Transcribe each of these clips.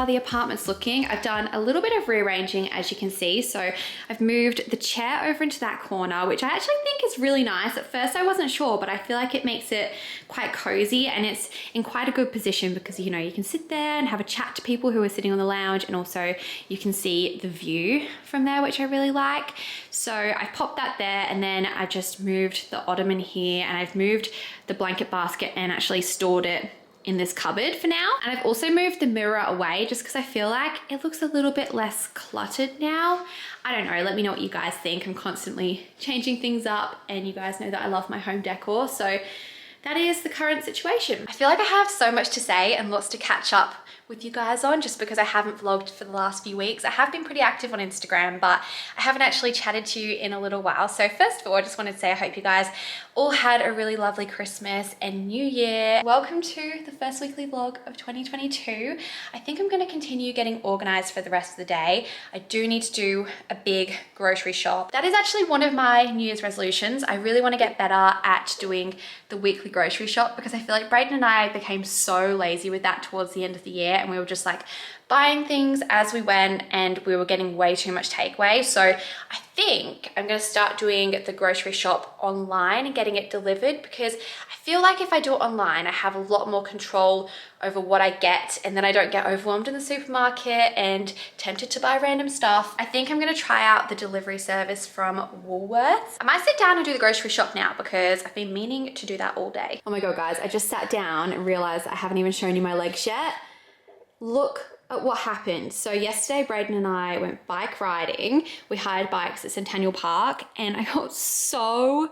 how the apartment's looking. I've done a little bit of rearranging, as you can see. So I've moved the chair over into that corner, which I actually think is really nice. At first I wasn't sure, but I feel like it makes it quite cozy, and it's in quite a good position because, you know, you can sit there and have a chat to people who are sitting on the lounge, and also you can see the view from there, which I really like. So I popped that there, and then I just moved the ottoman here, and I've moved the blanket basket and actually stored it in this cupboard for now. And I've also moved the mirror away just because I feel like it looks a little bit less cluttered now. I don't know, let me know what you guys think. I'm constantly changing things up, and you guys know that I love my home decor, so that is the current situation. I feel like I have so much to say and lots to catch up with you guys on, just because I haven't vlogged for the last few weeks. I have been pretty active on Instagram, but I haven't actually chatted to you in a little while. So first of all, I just wanted to say I hope you guys all had a really lovely Christmas and New Year. Welcome to the first weekly vlog of 2022. I think I'm going to continue getting organized for the rest of the day. I do need to do a big grocery shop. That is actually one of my New Year's resolutions. I really want to get better at doing the weekly grocery shop, because I feel like Brayden and I became so lazy with that towards the end of the year, and we were just like buying things as we went, and we were getting way too much takeaway. So I think I'm going to start doing the grocery shop online and getting it delivered, because I feel like if I do it online, I have a lot more control over what I get, and then I don't get overwhelmed in the supermarket and tempted to buy random stuff. I think I'm going to try out the delivery service from Woolworths. I might sit down and do the grocery shop now, because I've been meaning to do that all day. Oh my god, guys, I just sat down and realized I haven't even shown you my legs yet. Look at what happened. So yesterday, Brayden and I went bike riding. We hired bikes at Centennial Park, and I got so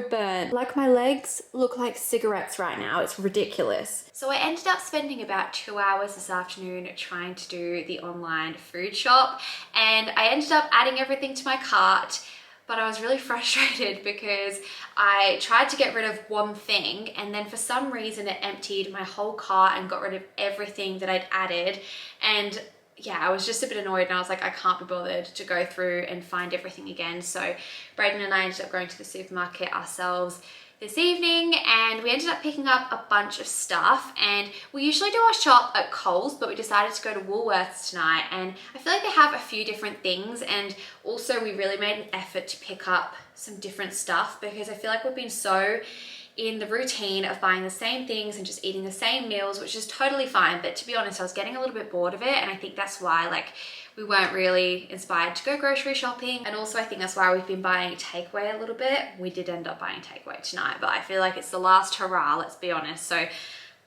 burnt. Like, my legs look like cigarettes right now. It's ridiculous. So I ended up spending about 2 hours this afternoon trying to do the online food shop, and I ended up adding everything to my cart. But I was really frustrated because I tried to get rid of one thing, and then for some reason it emptied my whole cart and got rid of everything that I'd added. And yeah, I was just a bit annoyed, and I was like, I can't be bothered to go through and find everything again. So Brayden and I ended up going to the supermarket ourselves this evening, and we ended up picking up a bunch of stuff. And we usually do our shop at Coles, but we decided to go to Woolworths tonight, and I feel like they have a few different things, and also we really made an effort to pick up some different stuff, because I feel like we've been so in the routine of buying the same things and just eating the same meals, which is totally fine. But to be honest, I was getting a little bit bored of it, and I think that's why, like, we weren't really inspired to go grocery shopping. And also I think that's why we've been buying takeaway a little bit. We did end up buying takeaway tonight, but I feel like it's the last hurrah, let's be honest. So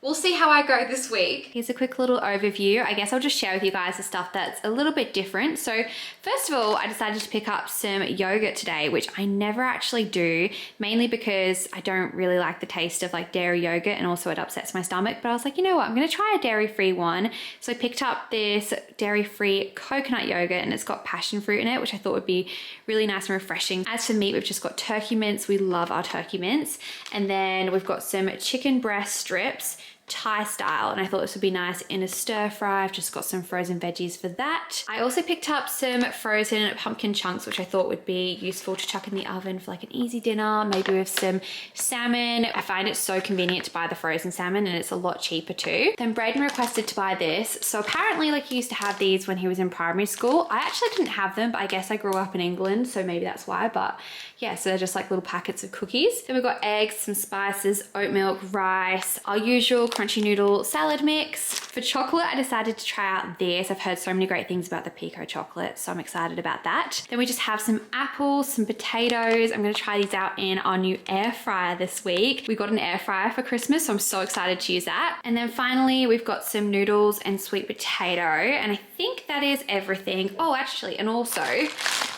we'll see how I go this week. Here's a quick little overview. I guess I'll just share with you guys the stuff that's a little bit different. So first of all, I decided to pick up some yogurt today, which I never actually do, mainly because I don't really like the taste of like dairy yogurt, and also it upsets my stomach. But I was like, you know what, I'm gonna try a dairy-free one. So I picked up this dairy-free coconut yogurt, and it's got passion fruit in it, which I thought would be really nice and refreshing. As for meat, we've just got turkey mince. We love our turkey mince. And then we've got some chicken breast strips, Thai style, and I thought this would be nice in a stir fry. I've just got some frozen veggies for that. I also picked up some frozen pumpkin chunks, which I thought would be useful to chuck in the oven for like an easy dinner, maybe with some salmon. I find it so convenient to buy the frozen salmon, and it's a lot cheaper too. Then Brayden requested to buy this. So apparently, like, he used to have these when he was in primary school. I actually didn't have them, but I guess I grew up in England, so maybe that's why. But yeah, so they're just like little packets of cookies. Then we've got eggs, some spices, oat milk, rice, our usual crunchy noodle salad mix. For chocolate, I decided to try out this. I've heard so many great things about the Pico chocolate, so I'm excited about that. Then we just have some apples, some potatoes. I'm gonna try these out in our new air fryer this week. We got an air fryer for Christmas, so I'm so excited to use that. And then finally, we've got some noodles and sweet potato, and I think that is everything. Oh, actually, and also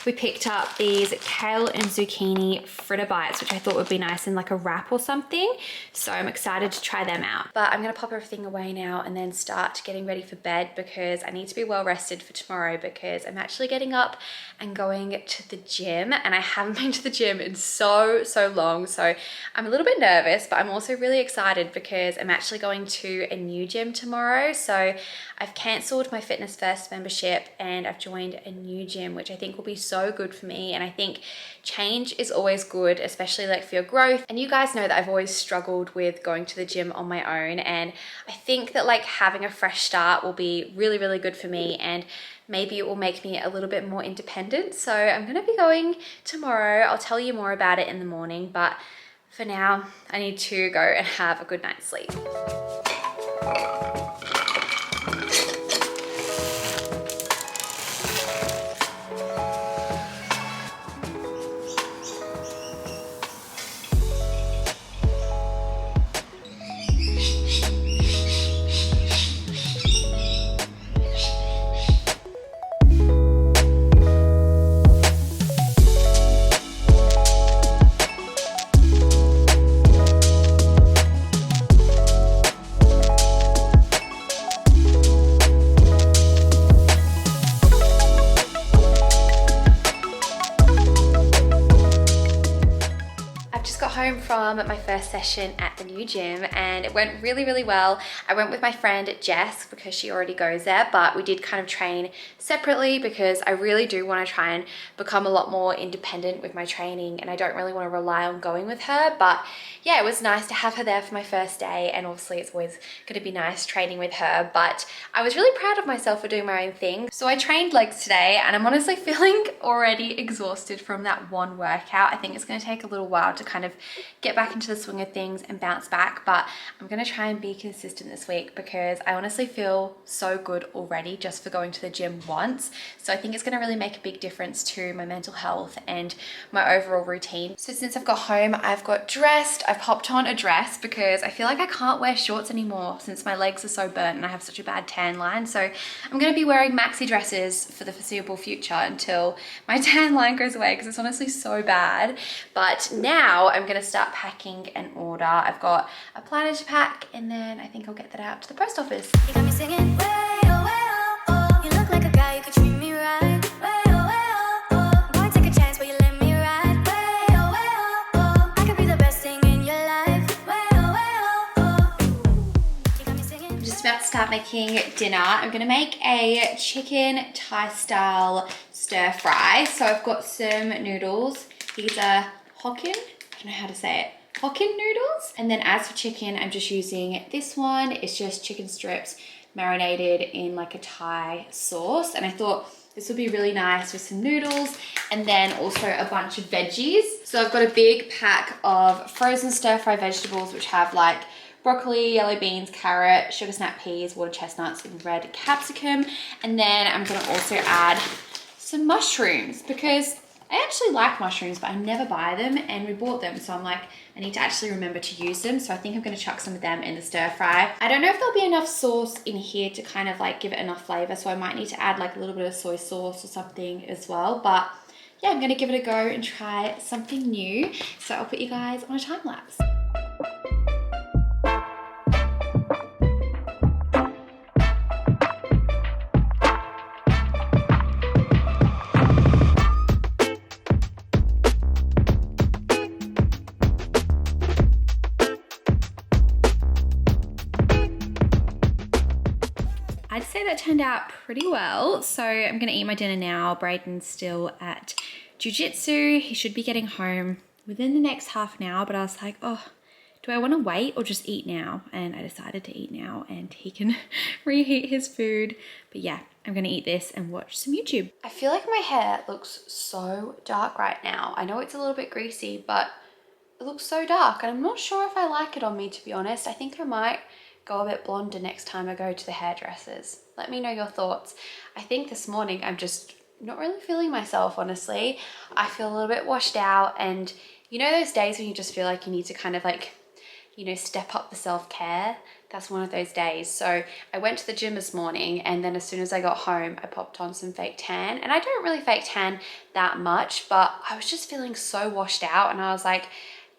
we picked up these kale and zucchini fritter bites, which I thought would be nice in like a wrap or something. So I'm excited to try them out. But I'm gonna pop everything away now and then start getting ready for bed, because I need to be well rested for tomorrow, because I'm actually getting up and going to the gym, and I haven't been to the gym in so long. So I'm a little bit nervous, but I'm also really excited because I'm actually going to a new gym tomorrow. So I've cancelled my Fitness First membership and I've joined a new gym, which I think will be so so good for me. And I think change is always good, especially like for your growth. And you guys know that I've always struggled with going to the gym on my own. And I think that like having a fresh start will be really, really good for me. And maybe it will make me a little bit more independent. So I'm gonna be going tomorrow. I'll tell you more about it in the morning, but for now, I need to go and have a good night's sleep. Home from my first session at the new gym and it went really, really well. I went with my friend Jess because she already goes there, but we did kind of train separately because I really do want to try and become a lot more independent with my training and I don't really want to rely on going with her. But yeah, it was nice to have her there for my first day, and obviously it's always going to be nice training with her, but I was really proud of myself for doing my own thing. So I trained legs today and I'm honestly feeling already exhausted from that one workout. I think it's going to take a little while to kind of get back into the swing of things and bounce back, but I'm going to try and be consistent this week because I honestly feel so good already just for going to the gym once. So I think it's going to really make a big difference to my mental health and my overall routine. So since I've got home, I've got dressed. I've popped on a dress because I feel like I can't wear shorts anymore since my legs are so burnt and I have such a bad tan line. So I'm going to be wearing maxi dresses for the foreseeable future until my tan line goes away because it's honestly so bad. But now I'm going to start packing an order. I've got a planner to pack and then I think I'll get that out to the post office. You got me singing, way oh, way oh, oh. You look like a guy who could treat me right. Way oh, way oh, oh. Boy, take a chance, will you let me ride? Way oh, way oh, oh. I could be the best thing in your life. Way oh, way oh, oh. You got me singing. I'm just about to start making dinner. I'm gonna make a chicken Thai style stir fry. So I've got some noodles. These are Hokkien. I don't know how to say it. Hokkien noodles. And then as for chicken, I'm just using this one. It's just chicken strips marinated in like a Thai sauce. And I thought this would be really nice with some noodles and then also a bunch of veggies. So I've got a big pack of frozen stir fry vegetables, which have like broccoli, yellow beans, carrot, sugar snap peas, water chestnuts, and red capsicum. And then I'm gonna also add some mushrooms because I actually like mushrooms, but I never buy them, and we bought them. So I'm like, I need to actually remember to use them. So I think I'm gonna chuck some of them in the stir fry. I don't know if there'll be enough sauce in here to kind of like give it enough flavor. So I might need to add like a little bit of soy sauce or something as well. But yeah, I'm gonna give it a go and try something new. So I'll put you guys on a time lapse. I'd say that turned out pretty well. So I'm gonna eat my dinner now. Braden's still at jiu-jitsu. He should be getting home within the next half an hour, but I was like, oh, do I wanna wait or just eat now? And I decided to eat now and he can reheat his food. But yeah, I'm gonna eat this and watch some YouTube. I feel like my hair looks so dark right now. I know it's a little bit greasy, but it looks so dark and I'm not sure if I like it on me, to be honest. I think I might go a bit blonder next time I go to the hairdressers. Let me know your thoughts. I think this morning I'm just not really feeling myself, honestly. I feel a little bit washed out, and you know those days when you just feel like you need to kind of like, you know, step up the self-care? That's one of those days. So I went to the gym this morning, and then as soon as I got home, I popped on some fake tan. And I don't really fake tan that much, but I was just feeling so washed out, and I was like,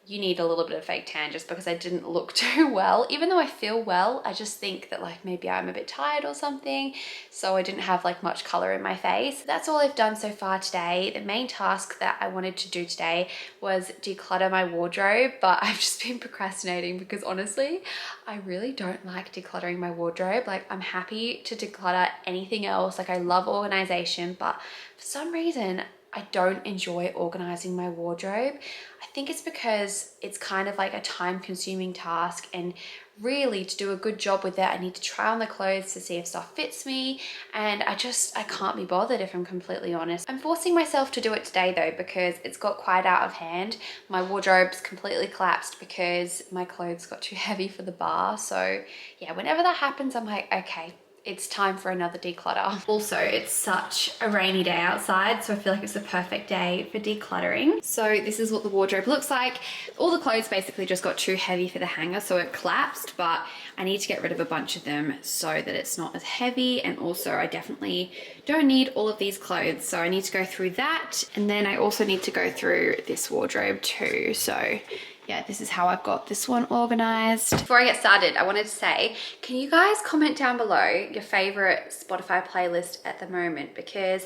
you need a little bit of fake tan, just because I didn't look too well. Even though I feel well, I just think that like maybe I'm a bit tired or something. So I didn't have like much color in my face. That's all I've done so far today. The main task that I wanted to do today was declutter my wardrobe, but I've just been procrastinating because honestly, I really don't like decluttering my wardrobe. Like, I'm happy to declutter anything else. Like, I love organization, but for some reason, I don't enjoy organizing my wardrobe. I think it's because it's kind of like a time-consuming task, and really to do a good job with it, I need to try on the clothes to see if stuff fits me, and I can't be bothered, if I'm completely honest. I'm forcing myself to do it today though, because it's got quite out of hand. My wardrobe's completely collapsed because my clothes got too heavy for the bar. So yeah, whenever that happens, I'm like, okay, it's time for another declutter. Also, it's such a rainy day outside, so I feel like it's the perfect day for decluttering. So this is what the wardrobe looks like. All the clothes basically just got too heavy for the hanger, so it collapsed, but I need to get rid of a bunch of them so that it's not as heavy. And also I definitely don't need all of these clothes, so I need to go through that. And then I also need to go through this wardrobe too. So yeah, this is how I've got this one organized. Before I get started, I wanted to say, can you guys comment down below your favorite Spotify playlist at the moment? Because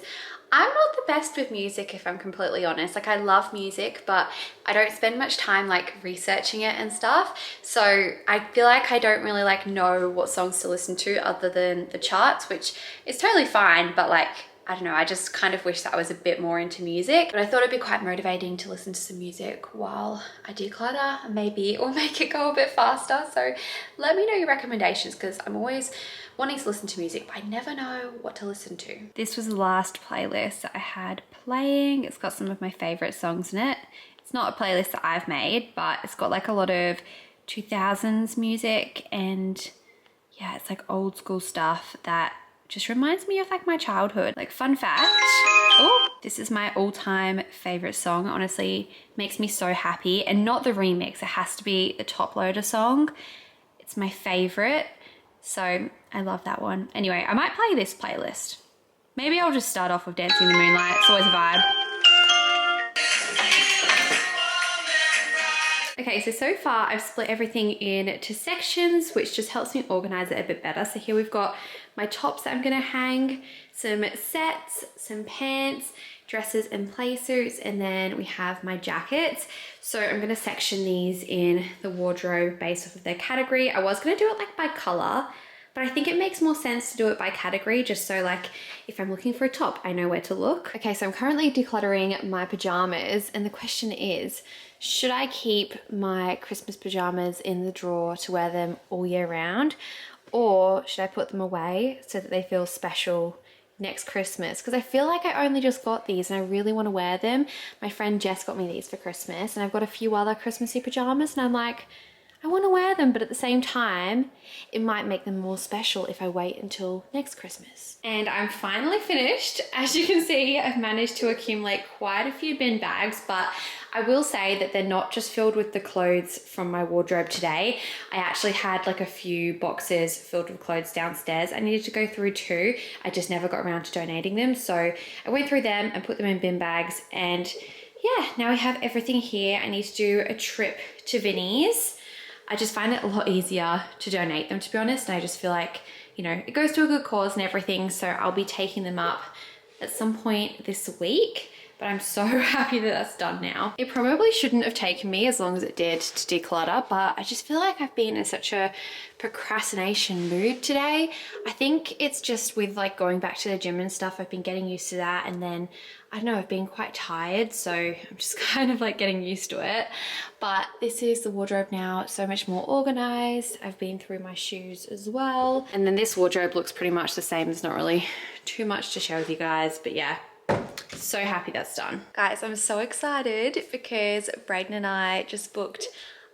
I'm not the best with music, if I'm completely honest. Like, I love music, but I don't spend much time like researching it and stuff. So I feel like I don't really like know what songs to listen to other than the charts, which is totally fine, but like, I don't know, I just kind of wish that I was a bit more into music. But I thought it'd be quite motivating to listen to some music while I declutter. Maybe it will make it go a bit faster. So let me know your recommendations, because I'm always wanting to listen to music, but I never know what to listen to. This was the last playlist that I had playing. It's got some of my favorite songs in it. It's not a playlist that I've made, but it's got like a lot of 2000s music, and yeah, it's like old school stuff that just reminds me of like my childhood. Like, fun fact, oh, this is my all-time favorite song. Honestly, makes me so happy. And not the remix, it has to be the top loader song. It's my favorite, so I love that one. Anyway, I might play this playlist. Maybe I'll just start off with Dancing in the Moonlight. It's always a vibe. Okay, so far I've split everything into sections, which just helps me organize it a bit better. So here we've got my tops that I'm gonna hang, some sets, some pants, dresses and play suits, and then we have my jackets. So I'm gonna section these in the wardrobe based off of their category. I was gonna do it like by color, but I think it makes more sense to do it by category, just so like if I'm looking for a top, I know where to look. Okay, so I'm currently decluttering my pajamas, and the question is, should I keep my Christmas pajamas in the drawer to wear them all year round, or should I put them away so that they feel special next Christmas? Because I feel like I only just got these and I really want to wear them. My friend Jess got me these for Christmas, and I've got a few other Christmassy pajamas, and I'm like, I want to wear them, but at the same time, it might make them more special if I wait until next Christmas. And I'm finally finished. As you can see, I've managed to accumulate quite a few bin bags, but I will say that they're not just filled with the clothes from my wardrobe today. I actually had like a few boxes filled with clothes downstairs I needed to go through too. I just never got around to donating them. So I went through them and put them in bin bags, and yeah, now we have everything here. I need to do a trip to Vinnie's. I just find it a lot easier to donate them, to be honest. And I just feel like, you know, it goes to a good cause and everything. So I'll be taking them up at some point this week. But I'm so happy that that's done now. It probably shouldn't have taken me as long as it did to declutter, but I just feel like I've been in such a procrastination mood today. I think it's just with like going back to the gym and stuff, I've been getting used to that, and then I don't know, I've been quite tired, so I'm just kind of like getting used to it. But this is the wardrobe now, so much more organized. I've been through my shoes as well. And then this wardrobe looks pretty much the same. There's not really too much to share with you guys, but yeah. So happy that's done. Guys, I'm so excited because Braden and I just booked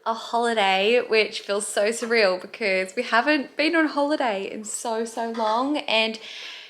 a holiday, which feels so surreal because we haven't been on holiday in so long. And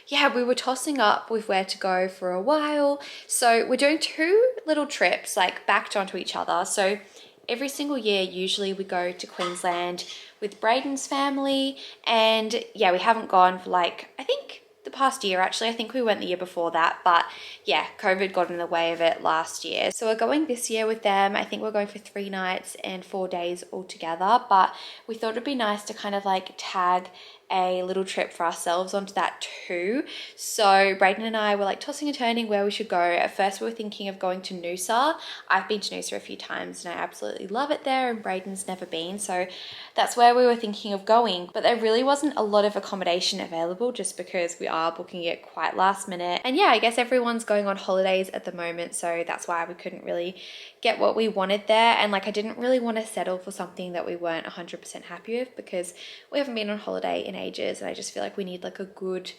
yeah, we were tossing up with where to go for a while. So we're doing 2 little trips like backed onto each other. So every single year, usually we go to Queensland with Braden's family. And yeah, we haven't gone for like, I think the past year actually. I think we went the year before that, but yeah, COVID got in the way of it last year. So we're going this year with them. I think we're going for 3 nights and 4 days all together, but we thought it'd be nice to kind of like tag a little trip for ourselves onto that too. So Brayden and I were like tossing and turning where we should go. At first we were thinking of going to Noosa. I've been to Noosa a few times and I absolutely love it there, and Brayden's never been, so that's where we were thinking of going. But there really wasn't a lot of accommodation available just because we are booking it quite last minute. And yeah, I guess everyone's going on holidays at the moment, so that's why we couldn't really get what we wanted there. And like, I didn't really want to settle for something that we weren't 100% happy with, because we haven't been on holiday in ages and I just feel like we need like a good,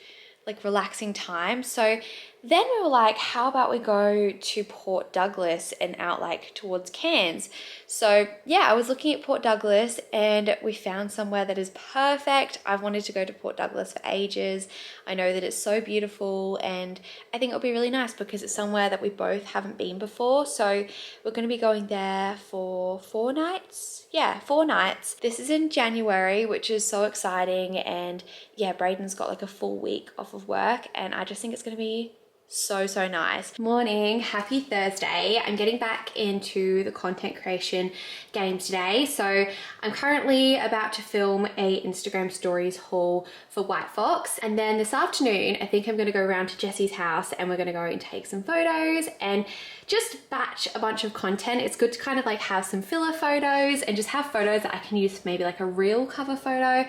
like relaxing time. So then we were like, how about we go to Port Douglas and out like towards Cairns? So yeah, I was looking at Port Douglas and we found somewhere that is perfect. I've wanted to go to Port Douglas for ages. I know that it's so beautiful and I think it'll be really nice because it's somewhere that we both haven't been before. So we're going to be going there for 4 nights. Yeah, 4 nights. This is in January, which is so exciting. And yeah, Brayden's got like a full week off of work and I just think it's going to be so nice. Morning, happy Thursday. I'm getting back into the content creation game today. So I'm currently about to film a Instagram stories haul for White Fox, and then this afternoon I think I'm going to go around to Jesse's house and we're going to go and take some photos and just batch a bunch of content. It's good to kind of like have some filler photos and just have photos that I can use for maybe like a reel cover photo.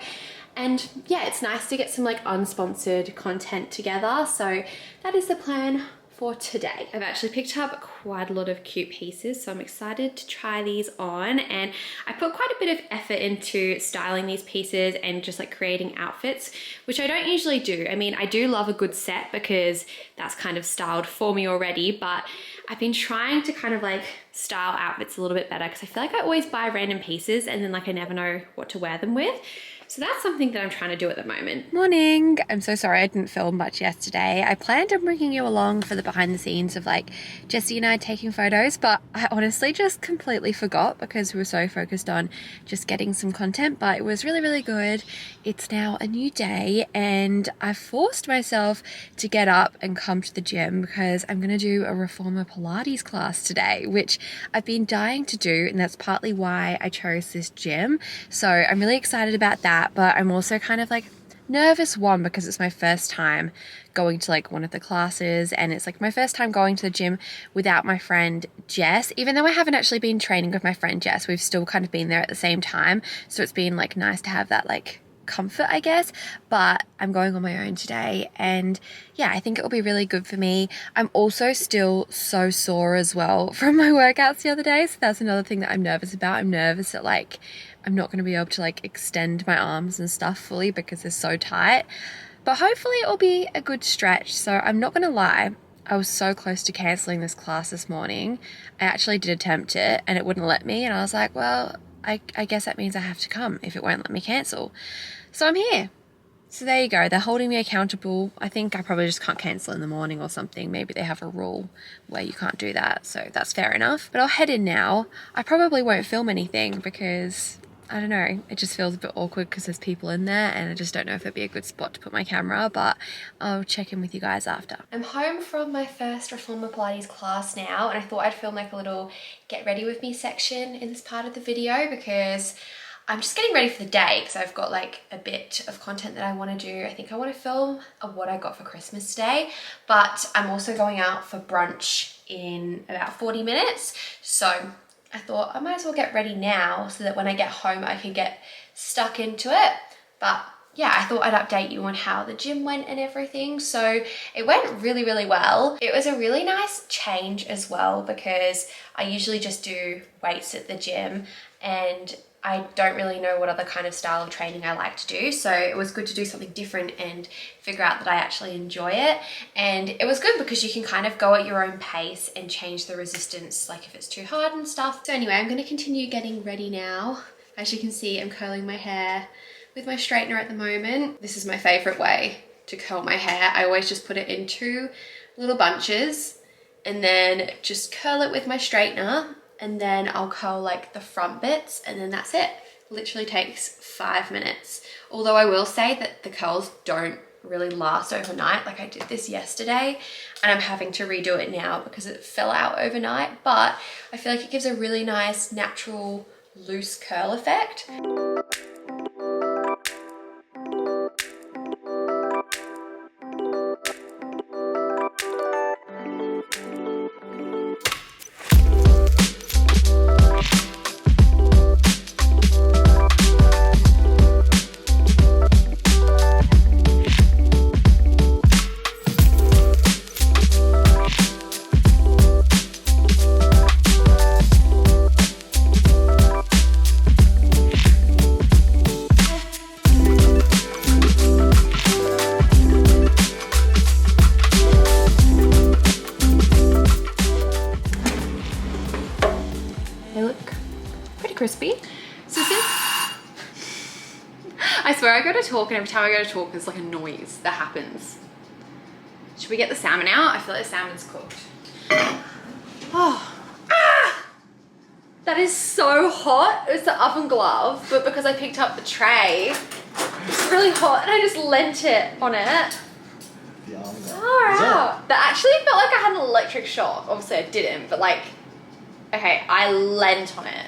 And yeah, it's nice to get some like unsponsored content together. So that is the plan for today. I've actually picked up quite a lot of cute pieces, so I'm excited to try these on. And I put quite a bit of effort into styling these pieces and just like creating outfits, which I don't usually do. I mean, I do love a good set because that's kind of styled for me already, but I've been trying to kind of like style outfits a little bit better because I feel like I always buy random pieces and then like I never know what to wear them with. So that's something that I'm trying to do at the moment. Morning. I'm so sorry I didn't film much yesterday. I planned on bringing you along for the behind the scenes of like Jessie and I taking photos, but I honestly just completely forgot because we were so focused on just getting some content, but it was really good. It's now a new day and I've forced myself to get up and come to the gym because I'm going to do a reformer Pilates class today, which I've been dying to do, and that's partly why I chose this gym. So I'm really excited about that. But I'm also kind of like nervous, one, because it's my first time going to like one of the classes, and it's like my first time going to the gym without my friend Jess. Even though I haven't actually been training with my friend Jess, we've still kind of been there at the same time, so it's been like nice to have that like comfort, I guess. But I'm going on my own today, and yeah, I think it will be really good for me. I'm also still so sore as well from my workouts the other day, so that's another thing that I'm nervous about. I'm nervous that like I'm not going to be able to like extend my arms and stuff fully because they're so tight, but hopefully it will be a good stretch. So I'm not going to lie, I was so close to cancelling this class this morning. I actually did attempt it and it wouldn't let me, and I was like, well, I guess that means I have to come if it won't let me cancel. So I'm here. So there you go. They're holding me accountable. I think I probably just can't cancel in the morning or something. Maybe they have a rule where you can't do that. So that's fair enough. But I'll head in now. I probably won't film anything because I don't know, it just feels a bit awkward because there's people in there and I just don't know if it'd be a good spot to put my camera, but I'll check in with you guys after. I'm home from my first Reformer Pilates class now, and I thought I'd film like a little get ready with me section in this part of the video because I'm just getting ready for the day because I've got like a bit of content that I want to do. I think I want to film a what I got for Christmas today, but I'm also going out for brunch in about 40 minutes. So I thought I might as well get ready now so that when I get home I can get stuck into it. But yeah, I thought I'd update you on how the gym went and everything. So it went really well. It was a really nice change as well because I usually just do weights at the gym and I don't really know what other kind of style of training I like to do. So it was good to do something different and figure out that I actually enjoy it. And it was good because you can kind of go at your own pace and change the resistance, like if it's too hard and stuff. So anyway, I'm going to continue getting ready now. As you can see, I'm curling my hair with my straightener at the moment. This is my favorite way to curl my hair. I always just put it in 2 little bunches and then just curl it with my straightener, and then I'll curl like the front bits, and then that's it. Literally takes 5 minutes. Although I will say that the curls don't really last overnight. Like I did this yesterday and I'm having to redo it now because it fell out overnight, but I feel like it gives a really nice natural loose curl effect. crispy. So since I swear I go to talk, and every time I go to talk there's like a noise that happens. Should we get the salmon out? I feel like the salmon's cooked. Oh, that is so hot. It's the oven glove, but because I picked up the tray, it's really hot and I just leant it on it. Far out. That actually felt like I had an electric shock. Obviously I didn't, but like, okay, I leant on it.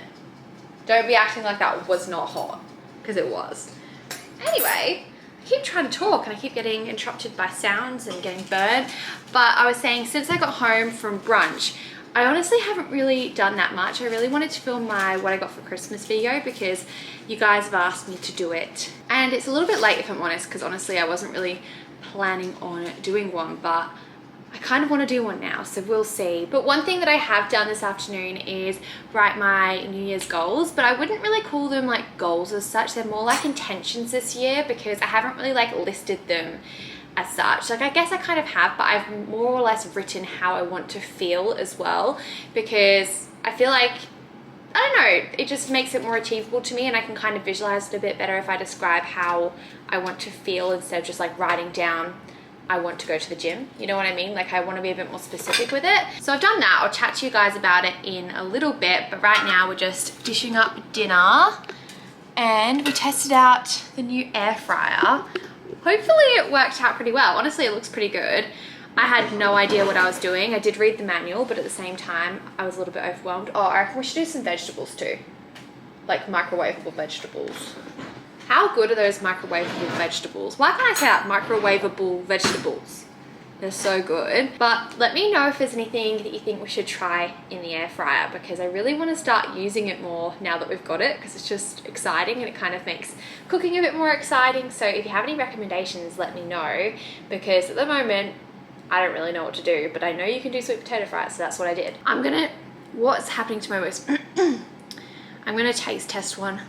Don't be acting like that was not hot, because it was. Anyway, I keep trying to talk and I keep getting interrupted by sounds and getting burned. But I was saying, since I got home from brunch, I honestly haven't really done that much. I really wanted to film my what I got for Christmas video because you guys have asked me to do it. And it's a little bit late if I'm honest, because honestly I wasn't really planning on doing one, but I kind of want to do one now, so we'll see. But one thing that I have done this afternoon is write my New Year's goals, but I wouldn't really call them like goals as such. They're more like intentions this year, because I haven't really like listed them as such. Like I guess I kind of have, but I've more or less written how I want to feel as well, because I feel like, I don't know, it just makes it more achievable to me, and I can kind of visualize it a bit better if I describe how I want to feel instead of just like writing down I want to go to the gym. You know what I mean? Like I want to be a bit more specific with it. So I've done that. I'll chat to you guys about it in a little bit, but right now we're just dishing up dinner, and we tested out the new air fryer. Hopefully it worked out pretty well. Honestly, it looks pretty good. I had no idea what I was doing. I did read the manual, but at the same time, I was a little bit overwhelmed. Oh, I reckon we should do some vegetables too. Like microwavable vegetables. How good are those microwavable vegetables? Why can't I say that? Microwavable vegetables. They're so good. But let me know if there's anything that you think we should try in the air fryer, because I really want to start using it more now that we've got it, because it's just exciting and it kind of makes cooking a bit more exciting. So if you have any recommendations, let me know, because at the moment, I don't really know what to do, but I know you can do sweet potato fries, so that's what I did. What's happening to my voice? I'm gonna taste test one.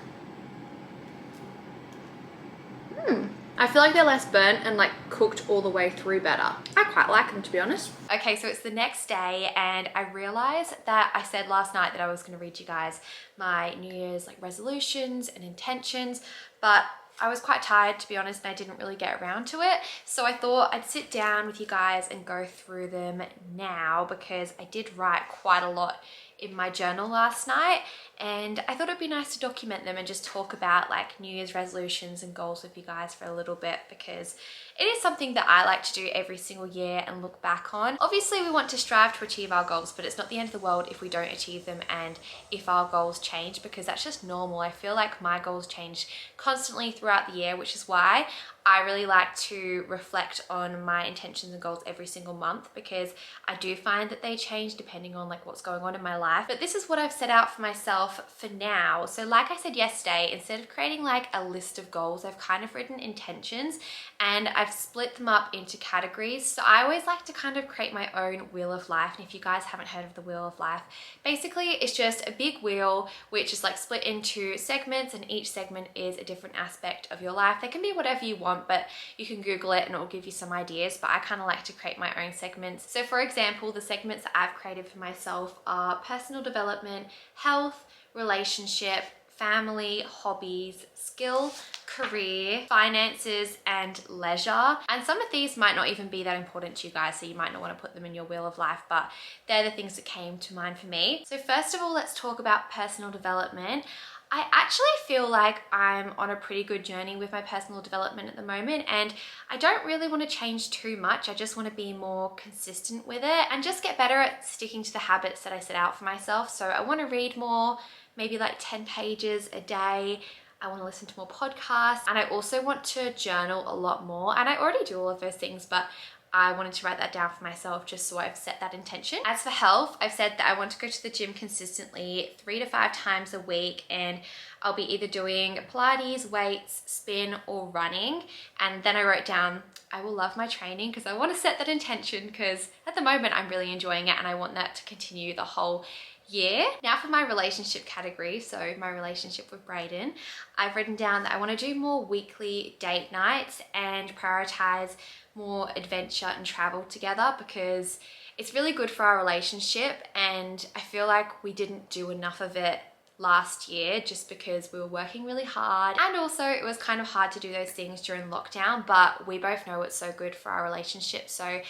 I feel like they're less burnt and like cooked all the way through better. I quite like them, to be honest. Okay, so it's the next day, and I realized that I said last night that I was gonna read you guys my New Year's like resolutions and intentions, but I was quite tired, to be honest, and I didn't really get around to it. So I thought I'd sit down with you guys and go through them now, because I did write quite a lot in my journal last night, and I thought it'd be nice to document them and just talk about like New Year's resolutions and goals with you guys for a little bit, because it is something that I like to do every single year and look back on. Obviously we want to strive to achieve our goals, but it's not the end of the world if we don't achieve them and if our goals change, because that's just normal. I feel like my goals change constantly throughout the year, which is why I really like to reflect on my intentions and goals every single month, because I do find that they change depending on like what's going on in my life. But this is what I've set out for myself for now. So like I said yesterday, instead of creating like a list of goals, I've kind of written intentions, and I've split them up into categories. So I always like to kind of create my own wheel of life. And if you guys haven't heard of the wheel of life, basically it's just a big wheel which is like split into segments, and each segment is a different aspect of your life. They can be whatever you want, but you can Google it and it will give you some ideas. But I kind of like to create my own segments. So for example, the segments that I've created for myself are personal development, health, relationship, family, hobbies, skill, career, finances, and leisure. And some of these might not even be that important to you guys, so you might not want to put them in your wheel of life, but they're the things that came to mind for me. So first of all, let's talk about personal development. I actually feel like I'm on a pretty good journey with my personal development at the moment, and I don't really want to change too much. I just want to be more consistent with it and just get better at sticking to the habits that I set out for myself. So I want to read more, maybe like 10 pages a day. I want to listen to more podcasts, and I also want to journal a lot more. And I already do all of those things, but I wanted to write that down for myself just so I've set that intention. As for health, I've said that I want to go to the gym consistently 3 to 5 times a week, and I'll be either doing Pilates, weights, spin, or running. And then I wrote down, I will love my training, because I want to set that intention, because at the moment I'm really enjoying it and I want that to continue the whole year. Now for my relationship category, so my relationship with Brayden, I've written down that I want to do more weekly date nights and prioritize more adventure and travel together, because it's really good for our relationship, and I feel like we didn't do enough of it last year just because we were working really hard, and also it was kind of hard to do those things during lockdown, but we both know it's so good for our relationship, so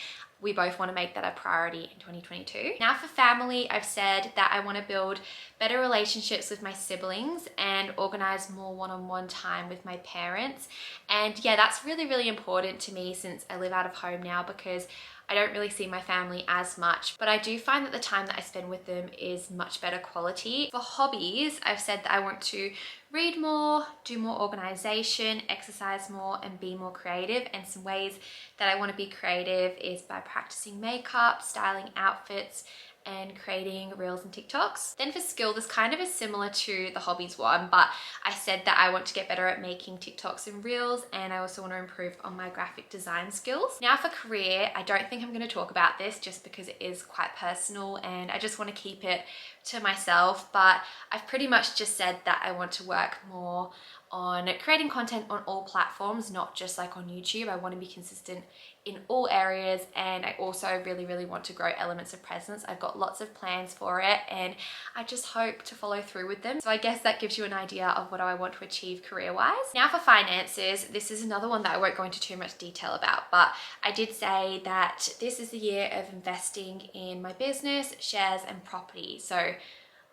we both want to make that a priority in 2022. Now for family, I've said that I want to build better relationships with my siblings and organize more one-on-one time with my parents. And yeah, that's really, really important to me since I live out of home now, because I don't really see my family as much, but I do find that the time that I spend with them is much better quality. For hobbies, I've said that I want to read more, do more organization, exercise more, and be more creative. And some ways that I want to be creative is by practicing makeup, styling outfits, and creating reels and TikToks. Then for skill, this kind of is similar to the hobbies one, but I said that I want to get better at making TikToks and reels, and I also want to improve on my graphic design skills. Now for career, I don't think I'm going to talk about this just because it is quite personal and I just want to keep it to myself, but I've pretty much just said that I want to work more on creating content on all platforms, not just like on YouTube. I want to be consistent in all areas, and I also really, really want to grow elements of presence. I've got lots of plans for it and I just hope to follow through with them. So I guess that gives you an idea of what I want to achieve career-wise. Now for finances, this is another one that I won't go into too much detail about, but I did say that this is the year of investing in my business, shares, and property. So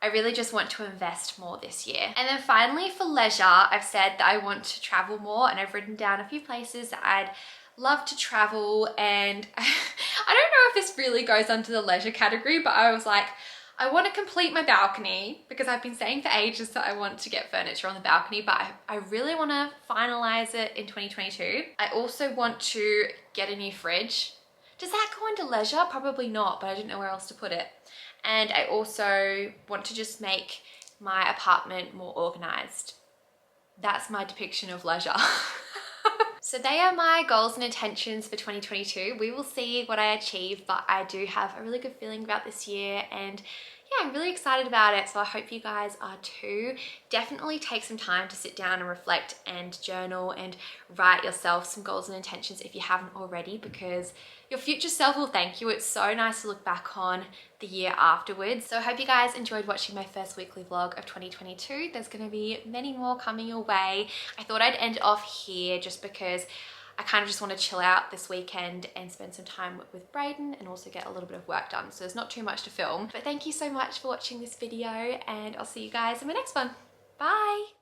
I really just want to invest more this year. And then finally for leisure, I've said that I want to travel more, and I've written down a few places that I'd love to travel, and I don't know if this really goes under the leisure category, but I was like, I want to complete my balcony because I've been saying for ages that I want to get furniture on the balcony, but I really want to finalize it in 2022. I also want to get a new fridge. Does that go into leisure? Probably not, but I didn't know where else to put it. And I also want to just make my apartment more organized. That's my depiction of leisure. So they are my goals and intentions for 2022. We will see what I achieve, but I do have a really good feeling about this year, and yeah, I'm really excited about it. So I hope you guys are too. Definitely take some time to sit down and reflect and journal and write yourself some goals and intentions if you haven't already, because your future self will thank you. It's so nice to look back on the year afterwards. So I hope you guys enjoyed watching my first weekly vlog of 2022. There's going to be many more coming your way. I thought I'd end off here just because I kind of just want to chill out this weekend and spend some time with Brayden and also get a little bit of work done. So there's not too much to film. But thank you so much for watching this video, and I'll see you guys in my next one. Bye!